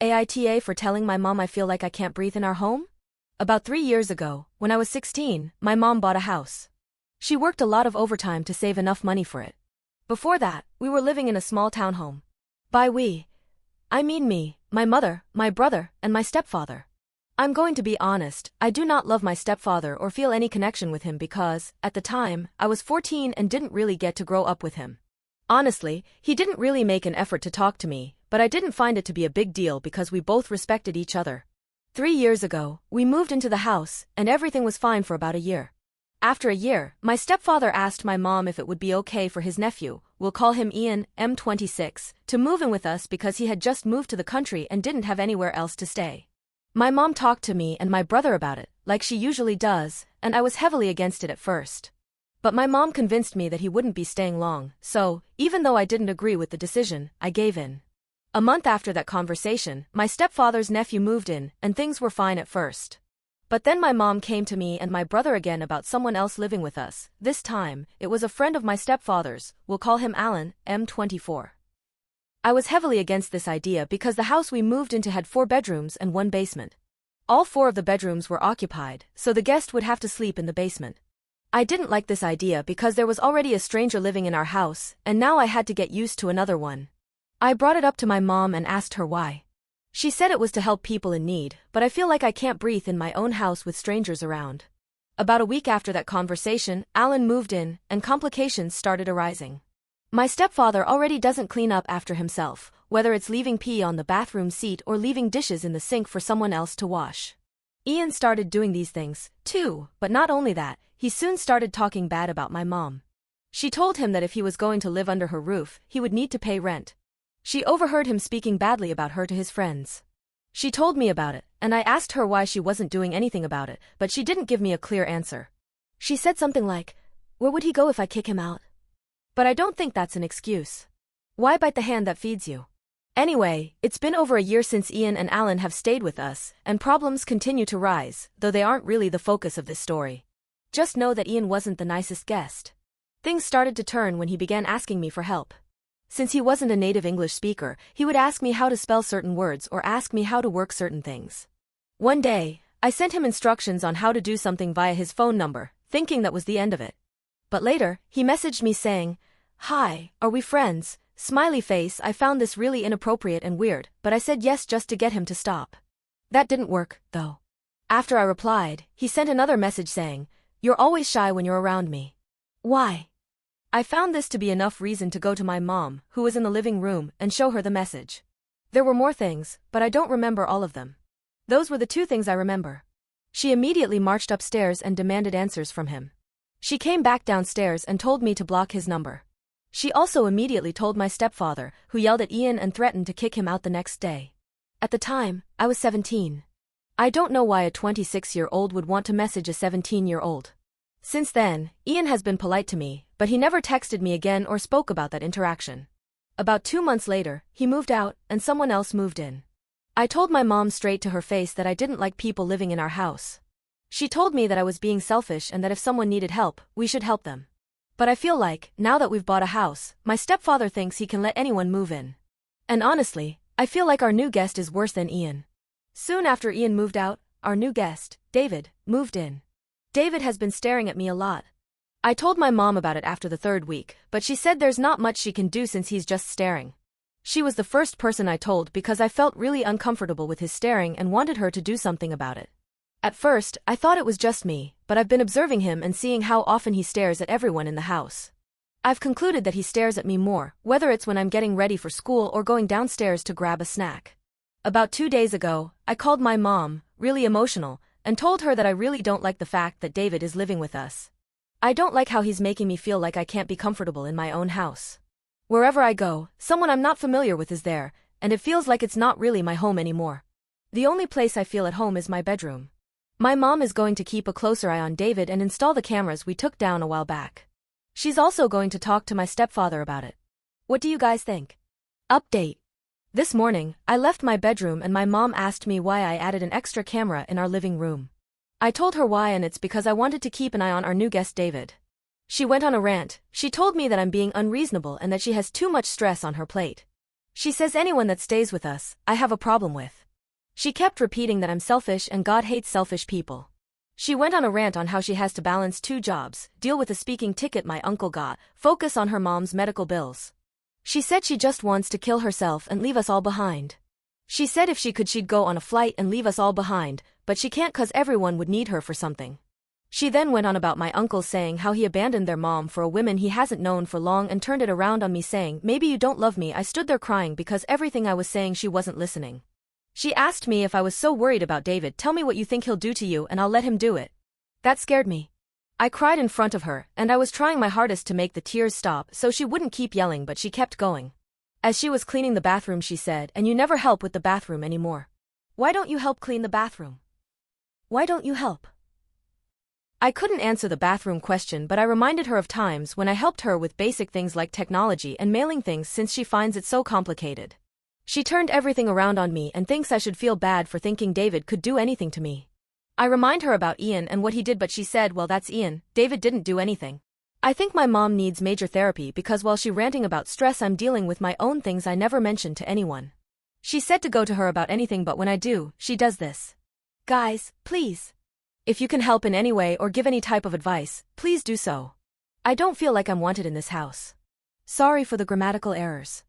AITA for telling my mom I feel like I can't breathe in our home? About 3 years ago, when I was 16, my mom bought a house. She worked a lot of overtime to save enough money for it. Before that, we were living in a small townhome. By we, I mean me, my mother, my brother, and my stepfather. I'm going to be honest, I do not love my stepfather or feel any connection with him because, at the time, I was 14 and didn't really get to grow up with him. Honestly, he didn't really make an effort to talk to me, but I didn't find it to be a big deal because we both respected each other. 3 years ago, we moved into the house, and everything was fine for about a year. After a year, my stepfather asked my mom if it would be okay for his nephew, we'll call him Ian, M26, to move in with us because he had just moved to the country and didn't have anywhere else to stay. My mom talked to me and my brother about it, like she usually does, and I was heavily against it at first. But my mom convinced me that he wouldn't be staying long, so, even though I didn't agree with the decision, I gave in. A month after that conversation, my stepfather's nephew moved in, and things were fine at first. But then my mom came to me and my brother again about someone else living with us. This time, it was a friend of my stepfather's, we'll call him Alan, M24. I was heavily against this idea because the house we moved into had 4 bedrooms and 1 basement. All 4 of the bedrooms were occupied, so the guest would have to sleep in the basement. I didn't like this idea because there was already a stranger living in our house, and now I had to get used to another one. I brought it up to my mom and asked her why. She said it was to help people in need, but I feel like I can't breathe in my own house with strangers around. About a week after that conversation, Alan moved in, and complications started arising. My stepfather already doesn't clean up after himself, whether it's leaving pee on the bathroom seat or leaving dishes in the sink for someone else to wash. Ian started doing these things, too, but not only that, he soon started talking bad about my mom. She told him that if he was going to live under her roof, he would need to pay rent. She overheard him speaking badly about her to his friends. She told me about it, and I asked her why she wasn't doing anything about it, but she didn't give me a clear answer. She said something like, "Where would he go if I kick him out?" But I don't think that's an excuse. Why bite the hand that feeds you? Anyway, it's been over a year since Ian and Alan have stayed with us, and problems continue to rise, though they aren't really the focus of this story. Just know that Ian wasn't the nicest guest. Things started to turn when he began asking me for help. Since he wasn't a native English speaker, he would ask me how to spell certain words or ask me how to work certain things. One day, I sent him instructions on how to do something via his phone number, thinking that was the end of it. But later, he messaged me saying, "Hi, are we friends?" Smiley face. I found this really inappropriate and weird, but I said yes just to get him to stop. That didn't work, though. After I replied, he sent another message saying, "You're always shy when you're around me. Why?" I found this to be enough reason to go to my mom, who was in the living room, and show her the message. There were more things, but I don't remember all of them. Those were the 2 things I remember. She immediately marched upstairs and demanded answers from him. She came back downstairs and told me to block his number. She also immediately told my stepfather, who yelled at Ian and threatened to kick him out the next day. At the time, I was 17. I don't know why a 26-year-old would want to message a 17-year-old. Since then, Ian has been polite to me, but he never texted me again or spoke about that interaction. About 2 months later, he moved out, and someone else moved in. I told my mom straight to her face that I didn't like people living in our house. She told me that I was being selfish and that if someone needed help, we should help them. But I feel like, now that we've bought a house, my stepfather thinks he can let anyone move in. And honestly, I feel like our new guest is worse than Ian. Soon after Ian moved out, our new guest, David, moved in. David has been staring at me a lot. I told my mom about it after the 3rd week, but she said there's not much she can do since he's just staring. She was the first person I told because I felt really uncomfortable with his staring and wanted her to do something about it. At first, I thought it was just me, but I've been observing him and seeing how often he stares at everyone in the house. I've concluded that he stares at me more, whether it's when I'm getting ready for school or going downstairs to grab a snack. About 2 days ago, I called my mom, really emotional, and told her that I really don't like the fact that David is living with us. I don't like how he's making me feel like I can't be comfortable in my own house. Wherever I go, someone I'm not familiar with is there, and it feels like it's not really my home anymore. The only place I feel at home is my bedroom. My mom is going to keep a closer eye on David and install the cameras we took down a while back. She's also going to talk to my stepfather about it. What do you guys think? Update. This morning, I left my bedroom and my mom asked me why I added an extra camera in our living room. I told her why, and it's because I wanted to keep an eye on our new guest David. She went on a rant. She told me that I'm being unreasonable and that she has too much stress on her plate. She says anyone that stays with us, I have a problem with. She kept repeating that I'm selfish and God hates selfish people. She went on a rant on how she has to balance 2 jobs, deal with a speaking ticket my uncle got, focus on her mom's medical bills. She said she just wants to kill herself and leave us all behind. She said if she could she'd go on a flight and leave us all behind, but she can't 'cause everyone would need her for something. She then went on about my uncle saying how he abandoned their mom for a woman he hasn't known for long and turned it around on me saying, maybe you don't love me. I stood there crying because everything I was saying she wasn't listening. She asked me if I was so worried about David, tell me what you think he'll do to you and I'll let him do it. That scared me. I cried in front of her, and I was trying my hardest to make the tears stop so she wouldn't keep yelling, but she kept going. As she was cleaning the bathroom she said, and you never help with the bathroom anymore. Why don't you help clean the bathroom? Why don't you help? I couldn't answer the bathroom question, but I reminded her of times when I helped her with basic things like technology and mailing things since she finds it so complicated. She turned everything around on me and thinks I should feel bad for thinking David could do anything to me. I remind her about Ian and what he did, but she said, well, that's Ian, David didn't do anything. I think my mom needs major therapy because while she's ranting about stress I'm dealing with my own things I never mentioned to anyone. She said to go to her about anything, but when I do, she does this. Guys, please. If you can help in any way or give any type of advice, please do so. I don't feel like I'm wanted in this house. Sorry for the grammatical errors.